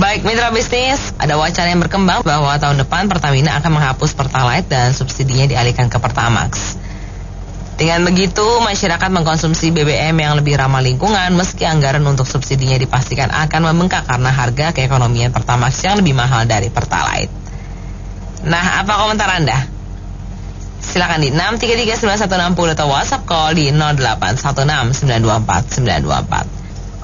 Baik, mitra bisnis, ada wacana yang berkembang bahwa tahun depan Pertamina akan menghapus Pertalite dan subsidinya dialihkan ke Pertamax. Dengan begitu, masyarakat mengkonsumsi BBM yang lebih ramah lingkungan meski anggaran untuk subsidinya dipastikan akan membengkak karena harga keekonomian Pertamax yang lebih mahal dari Pertalite. Nah, apa komentar Anda? Silakan di 6339160 atau WhatsApp call di 08169249224.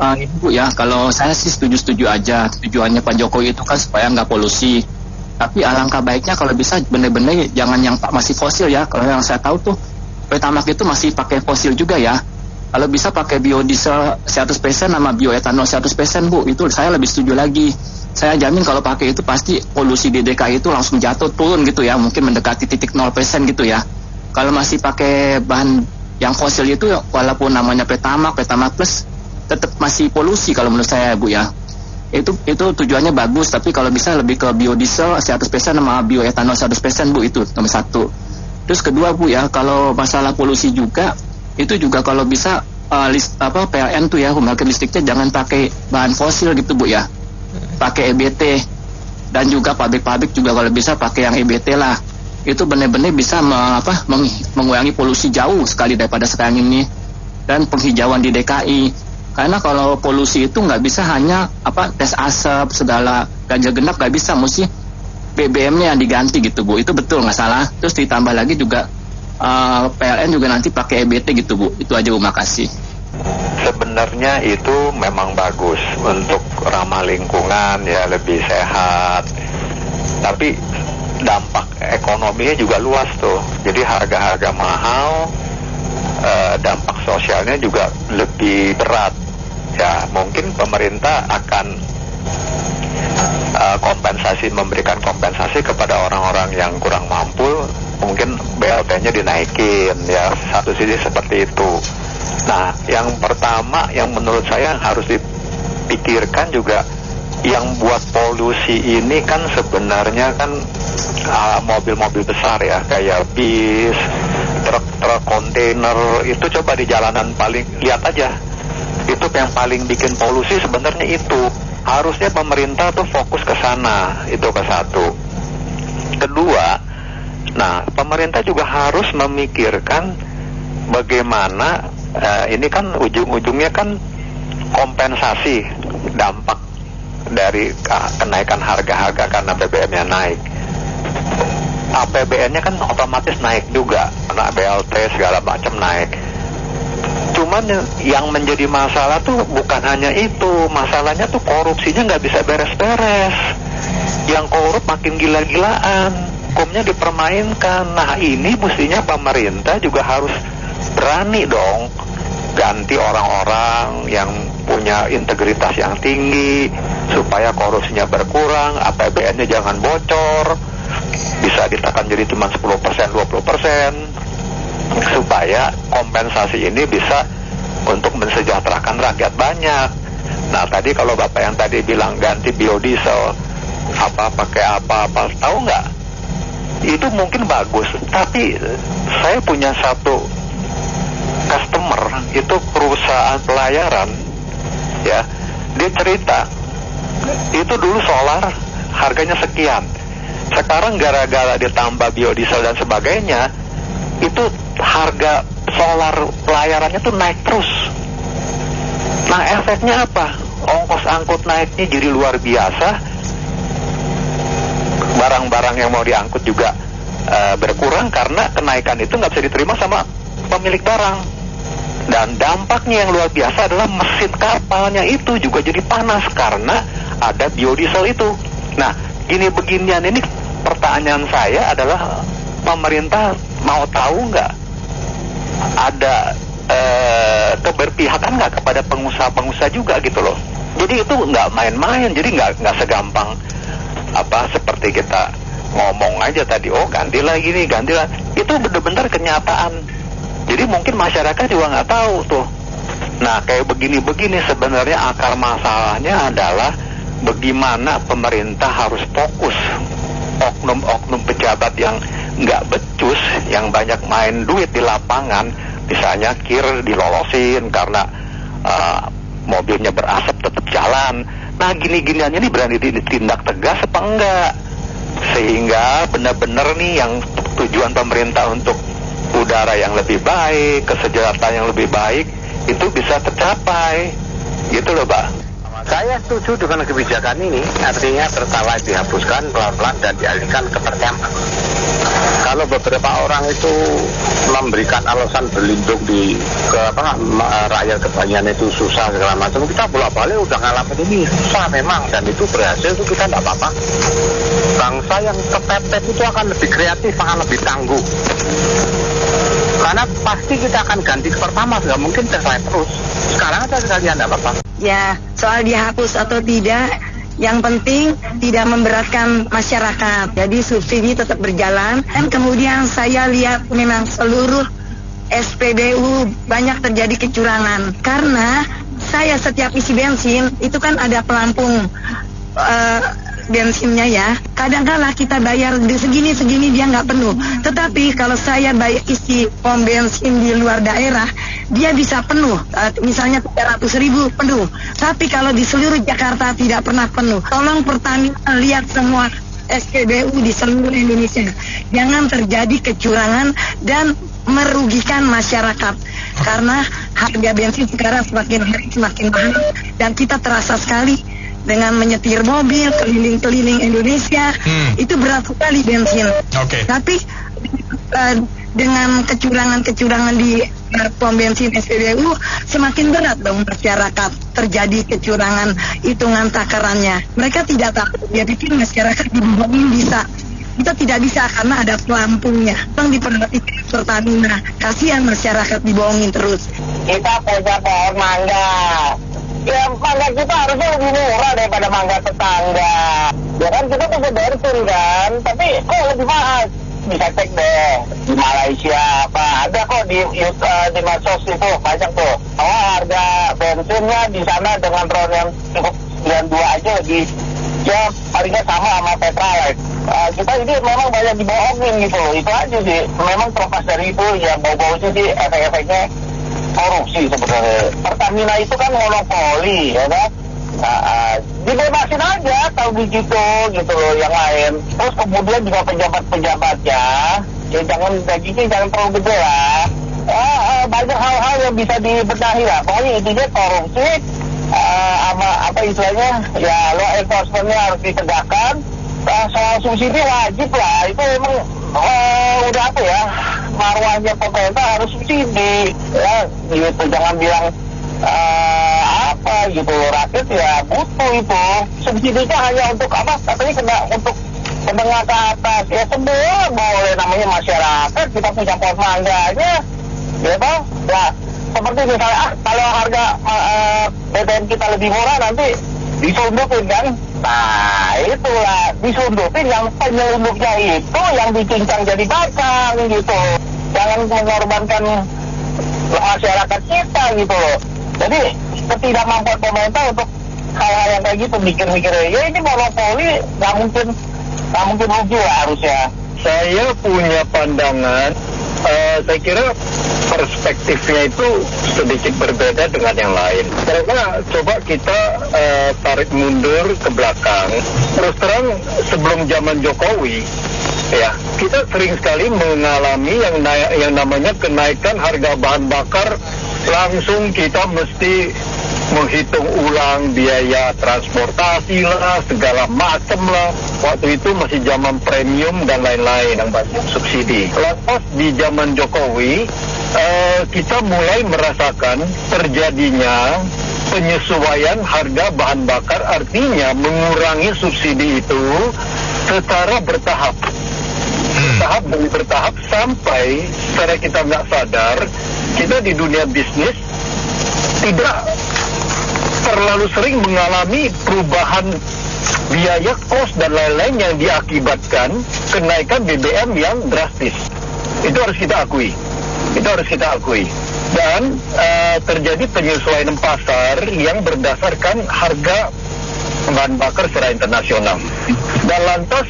Ibu ya, kalau saya sih setuju-setuju aja. Tujuannya Pak Jokowi itu kan supaya nggak polusi. Tapi alangkah baiknya kalau bisa bener-bener jangan yang masih fosil ya. Kalau yang saya tahu tuh Pertamax itu masih pakai fosil juga ya. Kalau bisa pakai biodiesel 100% sama bioetanol 100% Bu, itu saya lebih setuju lagi. Saya jamin kalau pakai itu pasti polusi di DKI itu langsung jatuh turun gitu ya. Mungkin mendekati titik 0% gitu ya. Kalau masih pakai bahan yang fosil itu walaupun namanya Pertamax Plus tetap masih polusi kalau menurut saya Bu ya. Itu tujuannya bagus, tapi kalau bisa lebih ke biodiesel 100% sama bioetanol 100% Bu, itu nomor satu. Terus kedua Bu ya, kalau masalah polusi juga itu juga kalau bisa PLN tuh ya, pembangkit listriknya jangan pakai bahan fosil gitu Bu ya. Pakai EBT, dan juga pabrik-pabrik juga kalau bisa pakai yang EBT lah. Itu benar-benar bisa mengurangi polusi jauh sekali daripada sekarang ini. Dan penghijauan di DKI. Karena kalau polusi itu nggak bisa hanya tes asap segala ganjil genap, nggak bisa, mesti BBM-nya yang diganti gitu Bu. Itu betul, nggak salah. Terus ditambah lagi juga PLN juga nanti pakai EBT gitu Bu. Itu aja Bu, makasih. Sebenarnya itu memang bagus untuk ramah lingkungan ya, lebih sehat. Tapi dampak ekonominya juga luas tuh. Jadi harga-harga mahal, dampak sosialnya juga lebih berat. Ya, mungkin pemerintah akan memberikan kompensasi kepada orang-orang yang kurang mampu. Mungkin BLT-nya dinaikin ya, satu sisi seperti itu. Nah, yang pertama yang menurut saya harus dipikirkan juga, yang buat polusi ini kan sebenarnya kan mobil-mobil besar ya, kayak bis, truk kontainer. Itu coba di jalanan paling, lihat aja, itu yang paling bikin polusi sebenarnya itu. Harusnya pemerintah tuh fokus ke sana, itu ke satu. Kedua, nah pemerintah juga harus memikirkan bagaimana ini kan ujung-ujungnya kan kompensasi dampak dari kenaikan harga-harga karena BBM-nya naik. APBN-nya kan otomatis naik juga karena BLT segala macam naik. Cuman yang menjadi masalah tuh bukan hanya itu, masalahnya tuh korupsinya nggak bisa beres-beres. Yang korup makin gila-gilaan, hukumnya dipermainkan. Nah ini mestinya pemerintah juga harus berani dong ganti orang-orang yang punya integritas yang tinggi supaya korupsinya berkurang, APBN-nya jangan bocor, bisa ditekan jadi cuma 10%, 20%, supaya kompensasi ini bisa untuk mensejahterakan rakyat banyak. Nah tadi kalau Bapak yang tadi bilang ganti biodiesel, pakai apa, tahu nggak? Itu mungkin bagus, tapi saya punya satu customer, itu perusahaan pelayaran ya, dia cerita itu dulu solar harganya sekian, sekarang gara-gara ditambah biodiesel dan sebagainya, itu harga solar pelayarannya tuh naik terus. Nah efeknya apa? Ongkos angkut naiknya jadi luar biasa, barang-barang yang mau diangkut juga berkurang karena kenaikan itu nggak bisa diterima sama pemilik barang. Dan dampaknya yang luar biasa adalah mesin kapalnya itu juga jadi panas karena ada biodiesel itu. Nah gini beginian ini, pertanyaan saya adalah pemerintah mau tahu nggak ada keberpihakan nggak kepada pengusaha-pengusaha juga gitu loh. Jadi itu nggak main-main, jadi nggak segampang seperti kita ngomong aja tadi, oh gantilah gini, gantilah. Itu benar-benar kenyataan. Jadi mungkin masyarakat juga nggak tahu tuh. Nah kayak begini-begini sebenarnya akar masalahnya adalah bagaimana pemerintah harus fokus. Oknum-oknum pejabat yang nggak becus, yang banyak main duit di lapangan, misalnya KIR dilolosin karena mobilnya berasap tetap jalan. Nah gini-giniannya ini berani ditindak tegas apa enggak? Sehingga benar-benar nih yang tujuan pemerintah untuk udara yang lebih baik, kesejahteraan yang lebih baik itu bisa tercapai. Gitu loh, Pak. Saya setuju dengan kebijakan ini, artinya Pertalite dihapuskan pelan-pelan dan dialihkan ke Pertamax. Kalau beberapa orang itu memberikan alasan berlindung rakyat kebanyakan itu susah segala macam, kita bolak-balik udah ngalamin ini susah memang, dan itu berhasil itu kita tidak apa-apa. Bangsa yang kepepet itu akan lebih kreatif, akan lebih tangguh. Karena pasti kita akan ganti ke Pertamax, nggak mungkin Pertalite terus. Sekarang aja sekalian tidak apa-apa. Ya, soal dihapus atau tidak, yang penting tidak memberatkan masyarakat. Jadi subsidi tetap berjalan. Dan kemudian saya lihat memang seluruh SPBU banyak terjadi kecurangan. Karena saya setiap isi bensin, itu kan ada pelampung bensinnya ya. Kadang-kala kita bayar di segini dia nggak penuh. Tetapi kalau saya bayar isi pom bensin di luar daerah, dia bisa penuh. Misalnya 300.000 penuh. Tapi kalau di seluruh Jakarta tidak pernah penuh. Tolong Pertamina lihat semua SPBU di seluruh Indonesia. Jangan terjadi kecurangan dan merugikan masyarakat. Karena harga bensin sekarang semakin mahal dan kita terasa sekali dengan menyetir mobil keliling-keliling Indonesia. Itu berat sekali bensin. Tapi dengan kecurangan di pom bensin SPBU semakin berat dong masyarakat terjadi kecurangan hitungan takarannya. Mereka tidak takut, dia pikir masyarakat dibohongin bisa. Kita tidak bisa karena ada pelampungnya. Bang diperhatikan Pertamina, kasihan masyarakat dibohongin terus. Kita punya pohon mangga. Ya mangga kita harusnya lebih murah daripada mangga tetangga. Ya kan kita punya bensin kan, tapi kok lebih mahal. Bisa cek deh di Malaysia apa ada kok di medsos itu banyak tuh. Harga bensinnya di sana dengan RON yang cukup 92 aja lebih ya palingnya sama Pertalite. Kita ini memang banyak dibohongin gitu. Itu aja sih. Memang terlepas dari itu ya bau-baunya sih efek-efeknya korupsi sebenarnya. Pertamina itu kan monopoli ya kan. Dibebasin aja kalau begitu gitu loh yang lain. Terus kemudian juga pejabat-pejabatnya ya gajinya jangan terlalu gede lah. Banyak hal-hal yang bisa dibenahi lah. Pokoknya intinya korupsi sama apa istilahnya ya law enforcement-nya harus ditegakkan. Soal subsidi wajib lah, itu emang udah apa ya, marwahnya pemerintah harus subsidi ya gitu. Jangan bilang apa gitu, rakyat ya butuh itu. Subsidi itu hanya untuk apa, katanya kena untuk menengah ke atas. Ya semua boleh, namanya masyarakat, kita punya pohon mangganya gitu ya. Seperti misalnya kalau harga BBM kita lebih murah nanti disundupin kan. Nah itulah disundupin, yang penyelundupnya itu yang dicincang jadi bakal gitu. Jangan mengorbankan masyarakat kita gitu loh. Jadi ketidakmampuan pemerintah untuk hal-hal yang kayak gitu, mikir-mikir ya ini monopoli nggak mungkin rugi lah harusnya. Saya punya pandangan, saya kira perspektifnya itu sedikit berbeda dengan yang lain. Karena coba kita tarik mundur ke belakang. Terus terang sebelum zaman Jokowi, ya kita sering sekali mengalami yang namanya kenaikan harga bahan bakar. Langsung kita mesti menghitung ulang biaya transportasi lah, segala macam lah. Waktu itu masih zaman premium dan lain-lain yang banyak subsidi. Lepas di zaman Jokowi, kita mulai merasakan terjadinya penyesuaian harga bahan bakar, artinya mengurangi subsidi itu secara bertahap. Bertahap demi bertahap sampai secara kita nggak sadar, kita di dunia bisnis tidak terlalu sering mengalami perubahan biaya, kos dan lain-lain yang diakibatkan kenaikan BBM yang drastis. Itu harus kita akui. Dan terjadi penyesuaian pasar yang berdasarkan harga bahan bakar secara internasional. Dan lantas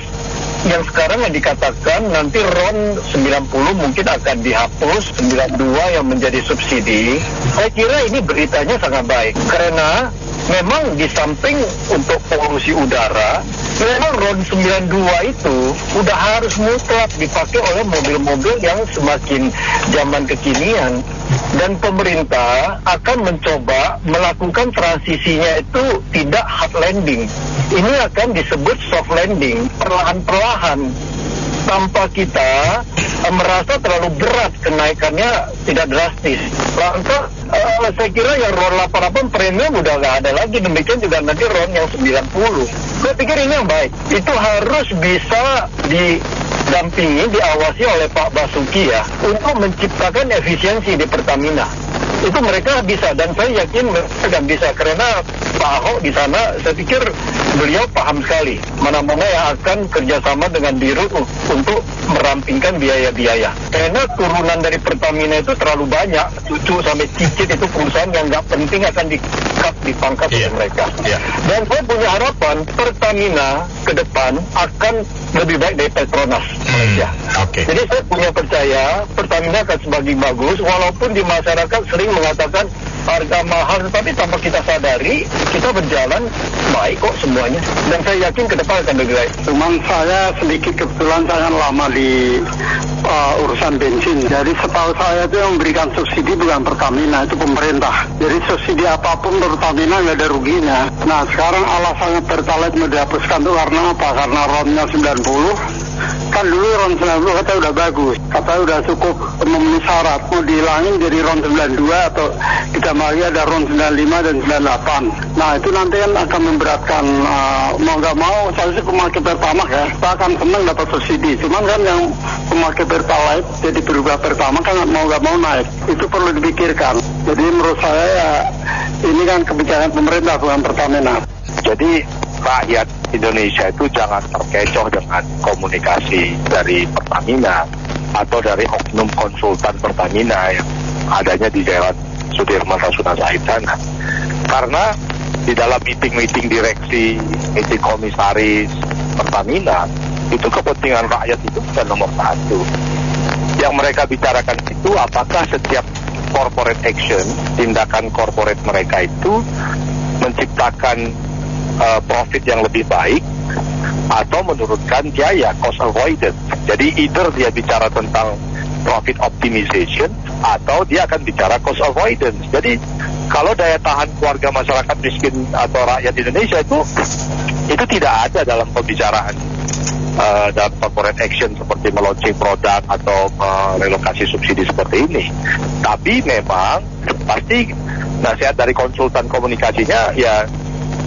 yang sekarang yang dikatakan nanti RON 90 mungkin akan dihapus, 92 yang menjadi subsidi. Saya kira ini beritanya sangat baik karena memang di samping untuk polusi udara, memang RON 92 itu udah harus mutlak dipakai oleh mobil-mobil yang semakin zaman kekinian. Dan pemerintah akan mencoba melakukan transisinya itu tidak hard landing. Ini akan disebut soft landing, perlahan-perlahan, tanpa kita merasa terlalu berat kenaikannya, tidak drastis. Lantas saya kira yang RON 88 premium udah nggak ada lagi, demikian juga nanti RON yang 90. Saya pikir ini yang baik. Itu harus bisa didampingi, diawasi oleh Pak Basuki ya, untuk menciptakan efisiensi di Pertamina. Itu mereka bisa, dan saya yakin mereka akan bisa, karena Pak Ahok di sana, saya pikir beliau paham sekali mana-mana yang akan kerjasama dengan Dirut untuk merampingkan biaya-biaya. Karena turunan dari Pertamina itu terlalu banyak, cucu sampai cicit itu perusahaan yang nggak penting akan di-cut, dipangkas oleh mereka. Dan saya punya harapan Pertamina ke depan akan lebih baik dari Petronas Malaysia. Jadi saya punya percaya Pertamina akan semakin bagus, walaupun di masyarakat sering mengatakan harga mahal, tetapi tanpa kita sadari kita berjalan baik kok semuanya, dan saya yakin ke depan akan lebih baik. Cuman saya sedikit kebetulan sangat lama di urusan bensin, jadi setahu saya itu yang memberikan subsidi bukan Pertamina, itu pemerintah. Jadi subsidi apapun Pertamina nggak ada ruginya. Nah sekarang alasannya Pertalite mau dihapuskan itu karena apa? Karena RON-nya 90. Kan dulu RON 90 katanya udah bagus, katanya udah cukup memenuhi syarat, mau dihilangin jadi RON 92 atau kita lagi ada RON 95 dan 98. Nah itu nanti kan akan memberatkan, mau nggak mau saya sih pemakai Pertamax ya, kita akan senang dapat subsidi. Cuman kan yang pemakai Pertalite jadi berubah Pertamax kan mau nggak mau naik, itu perlu dipikirkan. Jadi menurut saya ya ini kan kebijakan pemerintah bukan Pertamina. Jadi rakyat Indonesia itu jangan terkecoh dengan komunikasi dari Pertamina atau dari oknum konsultan Pertamina yang adanya di Jalan Sudirman Rasuna Said sana. Karena di dalam meeting-meeting direksi, meeting komisaris Pertamina, itu kepentingan rakyat itu bukan nomor satu. Yang mereka bicarakan itu apakah setiap corporate action, tindakan corporate mereka itu menciptakan profit yang lebih baik atau menurunkan biaya, cost avoidance. Jadi either dia bicara tentang profit optimization atau dia akan bicara cost avoidance. Jadi kalau daya tahan keluarga masyarakat miskin atau rakyat Indonesia itu tidak ada dalam pembicaraan dalam corporate action seperti meluncurkan produk atau relokasi subsidi seperti ini. Tapi memang pasti nasihat dari konsultan komunikasinya ya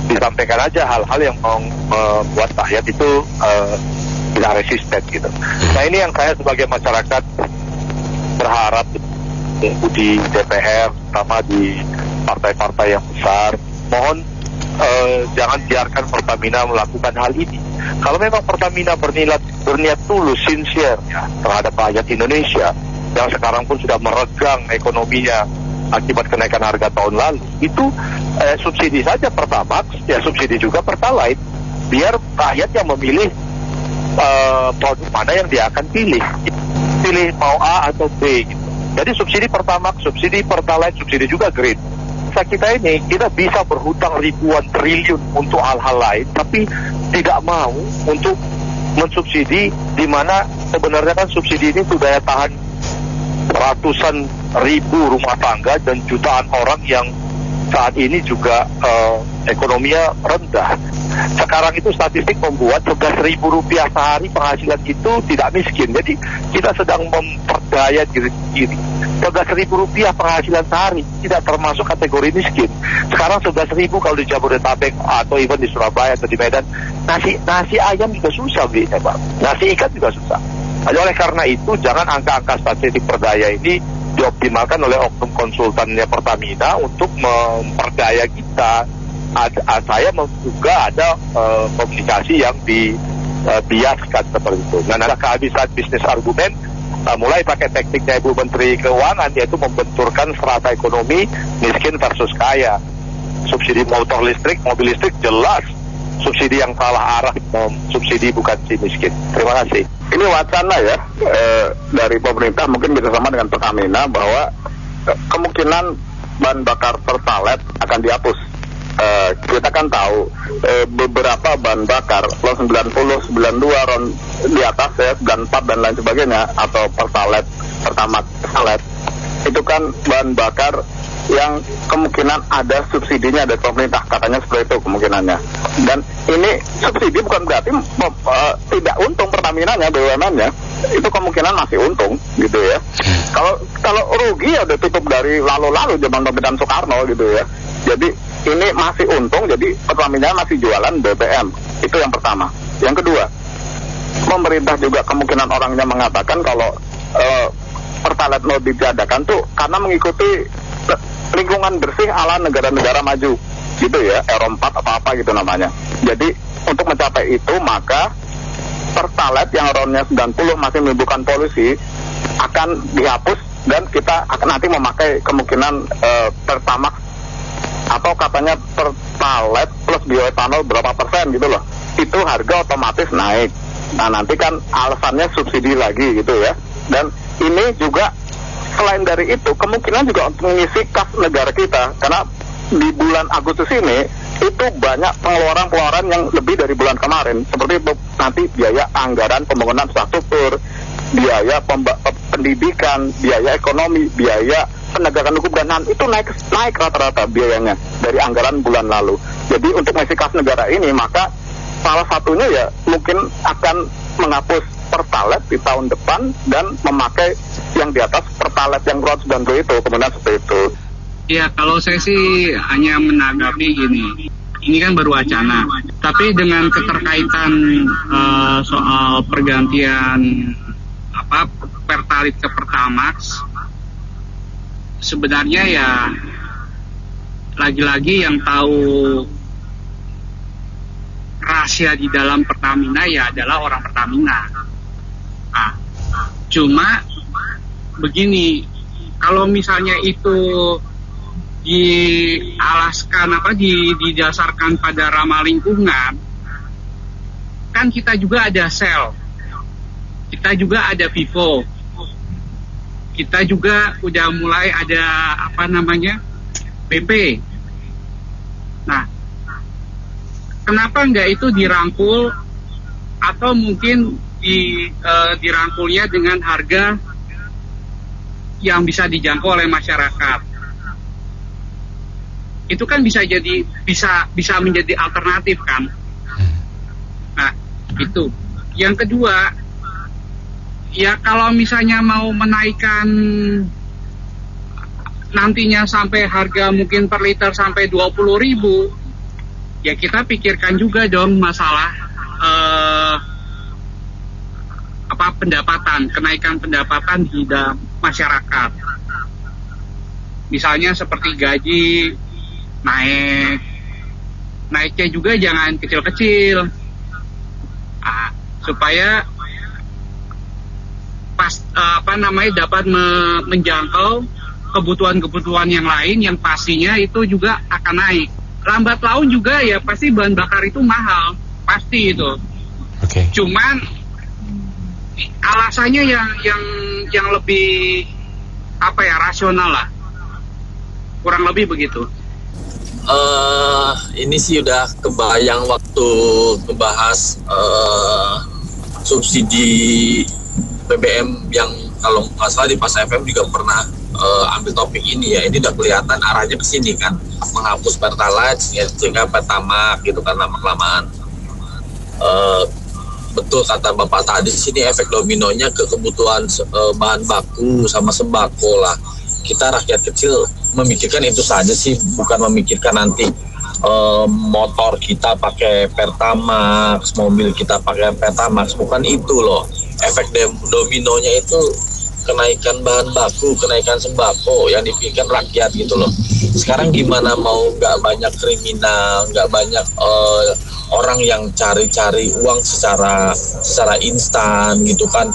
disampaikan aja hal-hal yang membuat rakyat itu tidak resisten gitu. Nah ini yang saya sebagai masyarakat berharap di DPR, terutama di partai-partai yang besar, mohon jangan biarkan Pertamina melakukan hal ini. Kalau memang Pertamina berniat tulus, sincere ya, terhadap rakyat Indonesia yang sekarang pun sudah meregang ekonominya akibat kenaikan harga tahun lalu, itu subsidi saja Pertamax, ya subsidi juga Pertalite, biar rakyat yang memilih produk mana yang dia akan pilih mau A atau B gitu. Jadi subsidi Pertamax, subsidi Pertalite, subsidi juga Green. Kita ini kita bisa berhutang ribuan triliun untuk hal-hal lain, tapi tidak mau untuk mensubsidi, di mana sebenarnya kan subsidi ini tuh daya tahan ratusan ribu rumah tangga dan jutaan orang yang saat ini juga ekonominya rendah. Sekarang itu statistik membuat Rp11.000 sehari penghasilan itu tidak miskin. Jadi kita sedang memperdaya diri sendiri. Rp11.000 penghasilan sehari tidak termasuk kategori miskin. Sekarang 11.000 kalau di Jabodetabek atau even di Surabaya atau di Medan, nasi ayam juga susah belinya, Pak. Nasi ikan juga susah. Oleh karena itu jangan angka-angka statistik perdaya ini dioptimalkan oleh oknum konsultannya Pertamina untuk memperdaya kita. Saya juga ada komunikasi yang dibiaskan seperti itu. Dan ada kehabisan bisnis argumen, mulai pakai tekniknya Ibu Menteri Keuangan, yaitu membenturkan strata ekonomi miskin versus kaya. Subsidi motor listrik, mobil listrik jelas subsidi yang salah arah, subsidi bukan si miskin. Terima kasih. Ini wacana ya dari pemerintah, mungkin bisa sama dengan Pertamina, bahwa kemungkinan bahan bakar Pertalite akan dihapus. kan tahu beberapa bahan bakar RON 90, 92, RON di atas ya 94 dan lain sebagainya, atau Pertalite, Pertamax, Pertalite, itu kan bahan bakar yang kemungkinan ada subsidinya dari pemerintah, katanya seperti itu kemungkinannya. Dan ini subsidi bukan berarti tidak untung Pertamina-nya, BUMN-nya, itu kemungkinan masih untung gitu ya. Kalau rugi ya udah tutup dari lalu-lalu zaman pemerintahan Soekarno gitu ya. Jadi ini masih untung, jadi Pertamina masih jualan BBM. Itu yang pertama. Yang kedua, pemerintah juga kemungkinan orangnya mengatakan kalau Pertalite mau ditiadakan tuh karena mengikuti lingkungan bersih ala negara-negara maju gitu ya, Euro 4 apa-apa gitu namanya. Jadi untuk mencapai itu maka Pertalite yang RON-nya 90 masih menimbulkan polusi akan dihapus, dan kita akan nanti memakai kemungkinan Pertamax, atau katanya Pertalite plus bioetanol berapa persen gitu loh, itu harga otomatis naik. Nah nanti kan alasannya subsidi lagi gitu ya. Dan ini juga selain dari itu kemungkinan juga untuk mengisi kas negara kita, karena di bulan Agustus ini itu banyak pengeluaran yang lebih dari bulan kemarin, seperti nanti biaya anggaran pembangunan infrastruktur, biaya pendidikan, biaya ekonomi, biaya penegakan hukum dan HAM, itu naik rata-rata biayanya dari anggaran bulan lalu. Jadi untuk mengisi kas negara ini maka salah satunya ya mungkin akan menghapus Pertalite di tahun depan dan memakai yang di atas Pertalite yang RON 90 itu, kemudian seperti itu. Ya, kalau saya sih hanya menanggapi gini, ini kan baru wacana, tapi dengan keterkaitan soal pergantian Pertalite ke Pertamax, sebenarnya ya lagi-lagi yang tahu rahasia di dalam Pertamina ya adalah orang Pertamina. Nah, cuma begini, kalau misalnya itu didasarkan pada ramah lingkungan, kan kita juga ada Shell, kita juga ada Vivo, kita juga udah mulai ada BP. Nah, kenapa nggak itu dirangkul, atau mungkin dirangkulnya dengan harga yang bisa dijangkau oleh masyarakat? Itu kan bisa menjadi alternatif kan. Nah, itu. Yang kedua, ya kalau misalnya mau menaikkan nantinya sampai harga mungkin per liter sampai 20.000, ya kita pikirkan juga dong masalah kenaikan pendapatan di masyarakat. Misalnya seperti gaji naiknya juga jangan kecil-kecil, supaya dapat menjangkau kebutuhan-kebutuhan yang lain yang pastinya itu juga akan naik. Lambat laun juga ya pasti bahan bakar itu mahal, pasti itu. Okay. Cuman alasannya yang lebih rasional lah, kurang lebih begitu. Ini sih udah kebayang waktu ngebahas subsidi BBM yang kalau nggak salah di Pas FM juga pernah ambil topik ini ya. Ini udah kelihatan arahnya ke sini kan, menghapus Pertalite sehingga Pertamax gitu kan lama-kelamaan. Betul kata Bapak tadi, sini efek dominonya ke kebutuhan bahan baku sama sembako lah. Kita rakyat kecil memikirkan itu saja sih, bukan memikirkan nanti motor kita pakai Pertamax, mobil kita pakai Pertamax, bukan itu loh. Efek dominonya itu kenaikan bahan baku, kenaikan sembako yang dipikirkan rakyat gitu loh. Sekarang gimana mau nggak banyak kriminal, nggak banyak orang yang cari-cari uang secara instan gitu kan,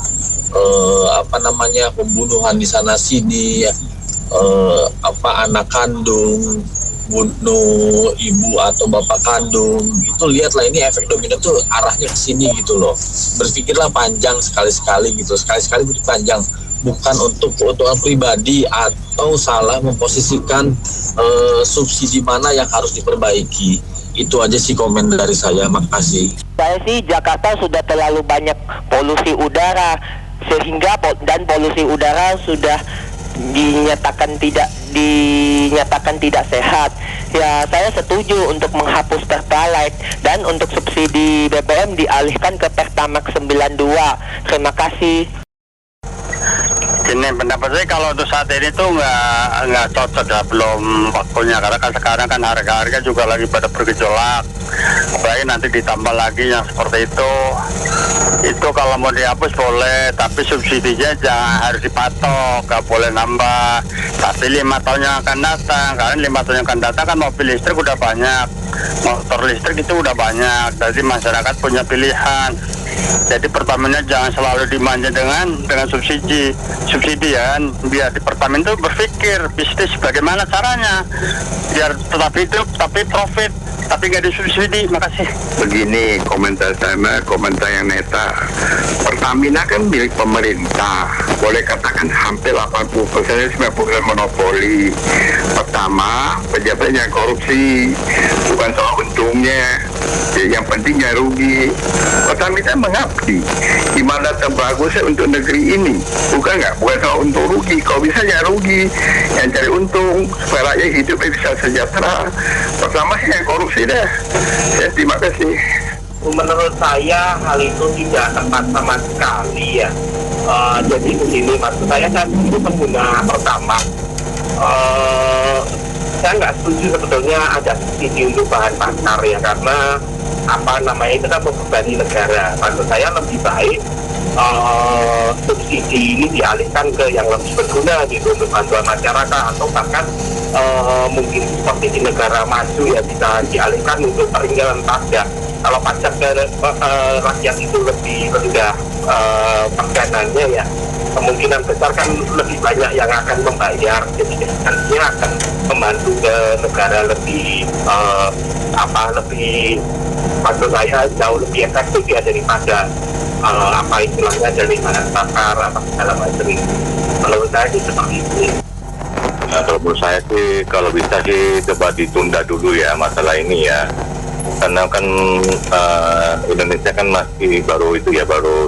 pembunuhan di sana sini ya. Anak kandung bunuh ibu atau bapak kandung, itu lihatlah ini efek domino tuh arahnya ke sini gitu loh. Berpikirlah panjang sekali-sekali gitu, sekali-sekali panjang, bukan untuk keuntungan pribadi atau salah memposisikan subsidi mana yang harus diperbaiki. Itu aja sih komen dari saya, makasih. Saya sih Jakarta sudah terlalu banyak polusi udara sehingga polusi udara sudah dinyatakan tidak sehat. Ya, saya setuju untuk menghapus Pertalite dan untuk subsidi BBM dialihkan ke Pertamax 92. Terima kasih. Ini pendapat saya kalau untuk saat ini tuh nggak cocok ya, belum waktunya, karena kan sekarang kan harga-harga juga lagi pada bergejolak. Baik nanti ditambah lagi yang seperti itu kalau mau dihapus boleh, tapi subsidinya jangan harus dipatok, nggak boleh nambah. Tapi 5 tahun yang akan datang, karena 5 tahun yang akan datang kan mobil listrik udah banyak, motor listrik itu udah banyak, jadi masyarakat punya pilihan. Jadi Pertamina jangan selalu dimanja dengan subsidi ya, biar di Pertamina itu berpikir bisnis bagaimana caranya biar tetap hidup tapi profit, tapi nggak disubsidi. Makasih. Begini komentar saya, komentar yang neta. Pertamina kan milik pemerintah, boleh katakan hampir 80% 90% monopoli. Pertama, pejabatnya korupsi, bukan soal untungnya. Yang pentingnya rugi. Pertamina mengabdi di mana terbagusnya untuk negeri ini, bukan soal untung rugi. Kalau bisa ya rugi, yang cari untung supaya rakyat hidup bisa sejahtera. Pertama sih yang korupsi deh. Terima kasih. Menurut saya hal itu tidak tepat sama sekali ya. Jadi begini, maksud saya itu pengguna pertama. Saya nggak setuju sebetulnya ada subsidi untuk bahan bakar ya, karena itu kan membebani negara. Maksud saya lebih baik subsidi ini dialihkan ke yang lebih berguna gitu, untuk bantuan masyarakat, atau bahkan mungkin seperti di negara maju ya bisa dialihkan untuk peringalan pajak. Kalau pajak ke rakyat itu lebih rendah persenannya ya, kemungkinan besar kan lebih banyak yang akan membayar, jadi nantinya akan membantu ke negara lebih lebih, maksud saya jauh lebih efektif ya daripada istilahnya dari bahan bakar atau segala macam itu. Menurut saya sih seperti itu. Kalau menurut saya sih kalau bisa sih coba ditunda dulu ya masalah ini ya, karena kan Indonesia kan masih baru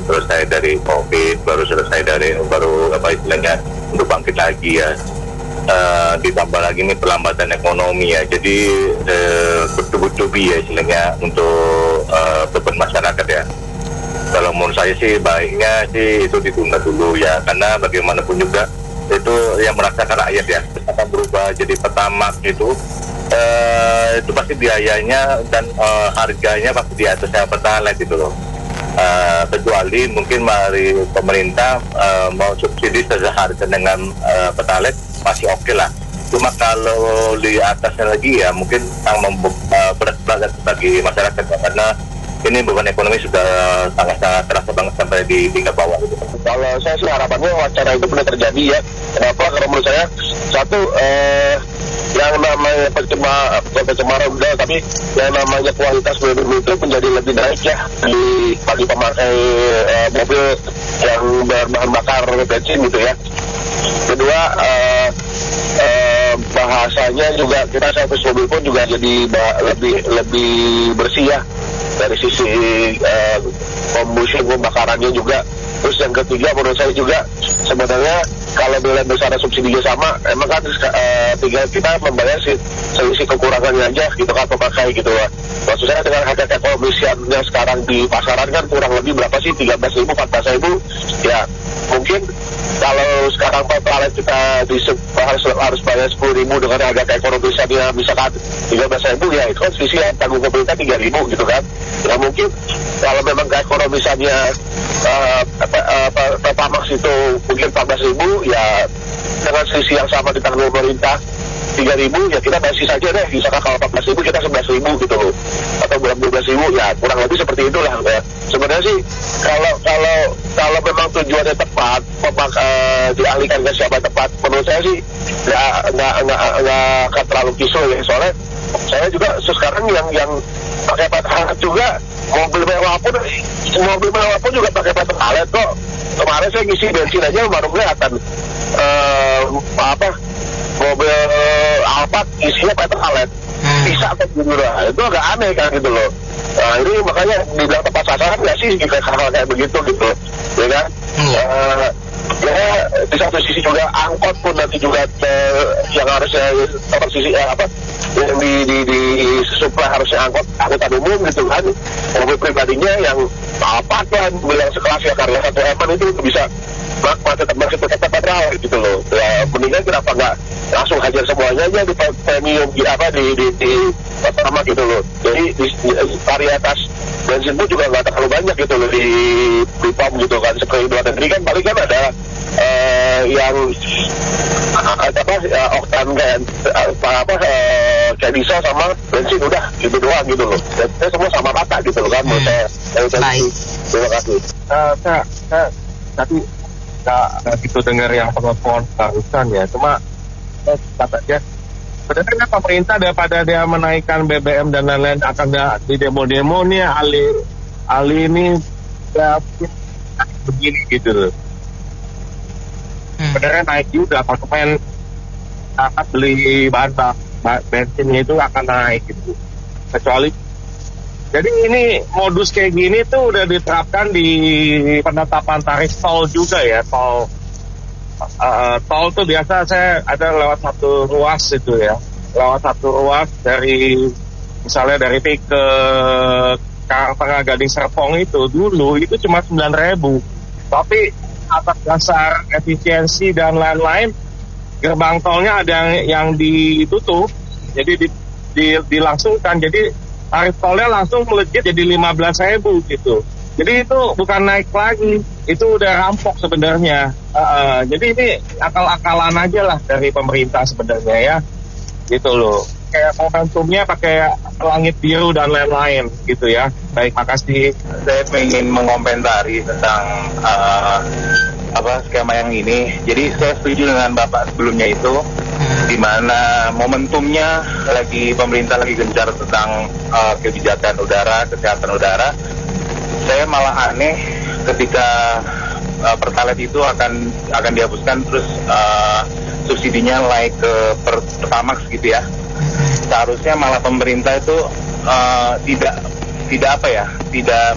selesai dari COVID, baru istilahnya untuk bangkit lagi ya. Ditambah lagi ini pelambatan ekonomi ya, jadi bertubi-tubi ya istilahnya untuk beban masyarakat ya. Kalau menurut saya sih baiknya sih itu ditunda dulu ya, karena bagaimanapun juga itu yang merasakan rakyat ya. Akan berubah jadi Pertamax itu pasti biayanya dan harganya pasti di atasnya Pertalite itu loh. Kecuali mungkin mari pemerintah mau subsidi seharga dengan Pertalite masih oke lah. Cuma kalau di atasnya lagi ya mungkin berat banget bagi masyarakat, karena ini beban ekonomi sudah sangat-sangat terasa banget sampai di tingkat bawah. Kalau saya sih harapannya wacana itu benar terjadi ya. Kenapa? Karena menurut saya satu yang namanya pencemaran udara, tapi yang namanya kualitas BBM itu menjadi lebih naik ya bagi pemakai mobil yang berbahan bakar bensin gitu ya. Kedua, bahasanya juga kita servis mobil pun juga jadi lebih bersih ya dari sisi kombusi pembakarannya juga. Terus yang ketiga menurut saya juga sebenarnya kalau nilai besar subsidinya sama, emang kan tinggal kita membayar selisih kekurangannya aja gitu kan pemakai gitu lah. Maksud saya dengan harga kekomisiannya sekarang di pasaran kan kurang lebih berapa sih, 13.000, 14.000 ya. Mungkin kalau sekarang Pertalite kita harus bayar 10.000 dengan harga keekonomisiannya misalkan 13.000 ya, itu kan sisi yang tanggung pemerintah 3.000 gitu kan. Ya mungkin kalau memang keekonomisiannya Pertamax itu mungkin 14.000 ya, dengan sisi yang sama ditanggung pemerintah 3.000 ya kita masih saja deh, misalkan kalau 14.000 kita 11.000 gitu loh, atau 12.000 ya kurang lebih seperti itulah ya. Sebenarnya sih kalau memang tujuannya tepat, dialihkan ke siapa tepat, menurut saya sih nggak akan terlalu kisruh ya. Soalnya saya juga sekarang yang pakai Pertalite juga, mobil mewah pun juga pakai Pertalite kok. Kemarin saya ngisi bensin aja baru kelihatan mobil Alphard isinya Pertalite. bisa kok gitu loh. Itu agak aneh kan gitu loh. Nah, ini makanya dibilang tepat sasaran nggak sih jika hal kayak begitu gitu, ya kan? Ya di satu sisi juga angkot pun nanti juga yang harusnya tepat sisi yang di supply harusnya angkutan umum gitu kan, mobil pribadinya yang apa kan bilang sekelas ya karena satu eman itu bisa masih tetap rawat gitu loh. Ya mendingan kenapa nggak langsung hajar semuanya aja di premium di pertama gitu loh. Jadi varietas bensin pun juga nggak terlalu banyak gitu loh di pom gitu kan. Seperti luar negeri kan paling kan ada yang oktan kayak diesel sama bensin udah gitu doang gitu loh. Saya semua sama rata gitu loh kan. Baik. Terima kasih. Saya tadi nggak gitu dengar yang telepon barusan ya. Cuma katanya sebenarnya kan pemerintah daripada dia menaikkan BBM dan lain-lain akan di demo-demo nih Ali ini ya begini gitu loh. Sebenarnya naik juga konsumen akan beli bahan bensinnya itu akan naik gitu. Kecuali jadi ini modus kayak gini tuh udah diterapkan di penetapan tarif tol juga ya. Tol tuh biasa saya ada lewat satu ruas itu ya. Lewat satu ruas dari misalnya dari ke Tengah Gading Serpong itu dulu itu cuma 9.000. Tapi atas dasar efisiensi dan lain-lain gerbang tolnya ada yang ditutup. Jadi dilangsungkan. Jadi tarif tolnya langsung melejit jadi 15.000 gitu. Jadi itu bukan naik lagi, itu udah rampok sebenarnya. Jadi ini akal-akalan aja lah dari pemerintah sebenarnya ya, gitu loh. Kayak momentumnya pakai langit biru dan lain-lain gitu ya. Baik, makasih. Saya ingin mengomentari tentang skema yang ini. Jadi saya setuju dengan Bapak sebelumnya itu, di mana momentumnya pemerintah lagi gencar tentang kebijakan udara, kesehatan udara. Saya malah aneh ketika Pertalite itu akan dihapuskan, terus subsidinya naik ke Pertamax gitu ya. Seharusnya malah pemerintah itu tidak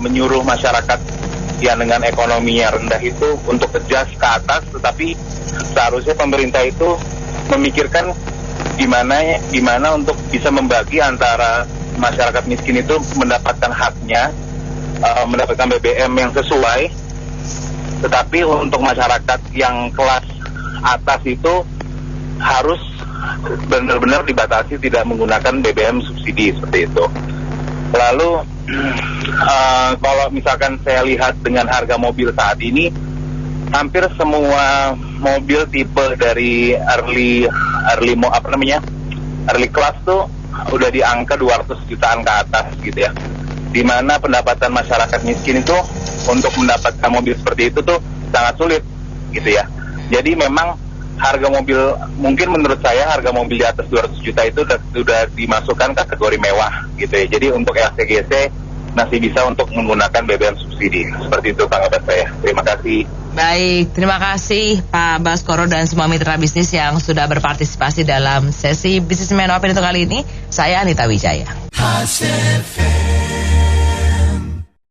menyuruh masyarakat yang dengan ekonominya rendah itu untuk adjust ke atas, tetapi seharusnya pemerintah itu memikirkan gimana untuk bisa membagi antara masyarakat miskin itu mendapatkan haknya, mendapatkan BBM yang sesuai, tetapi untuk masyarakat yang kelas atas itu harus benar-benar dibatasi tidak menggunakan BBM subsidi seperti itu. Lalu kalau misalkan saya lihat dengan harga mobil saat ini, hampir semua mobil tipe dari early class tuh udah di angka 200 jutaan ke atas gitu ya. Dimana pendapatan masyarakat miskin itu untuk mendapatkan mobil seperti itu tuh sangat sulit gitu ya. Jadi memang harga mobil, mungkin menurut saya harga mobil di atas 200 juta itu sudah dimasukkan kategori mewah gitu ya. Jadi untuk LCGC masih bisa untuk menggunakan BBM subsidi. Seperti itu tanggapan saya. Terima kasih. Baik, terima kasih Pak Baskoro dan semua mitra bisnis yang sudah berpartisipasi dalam sesi Businessman Open itu kali ini. Saya Anita Wijaya.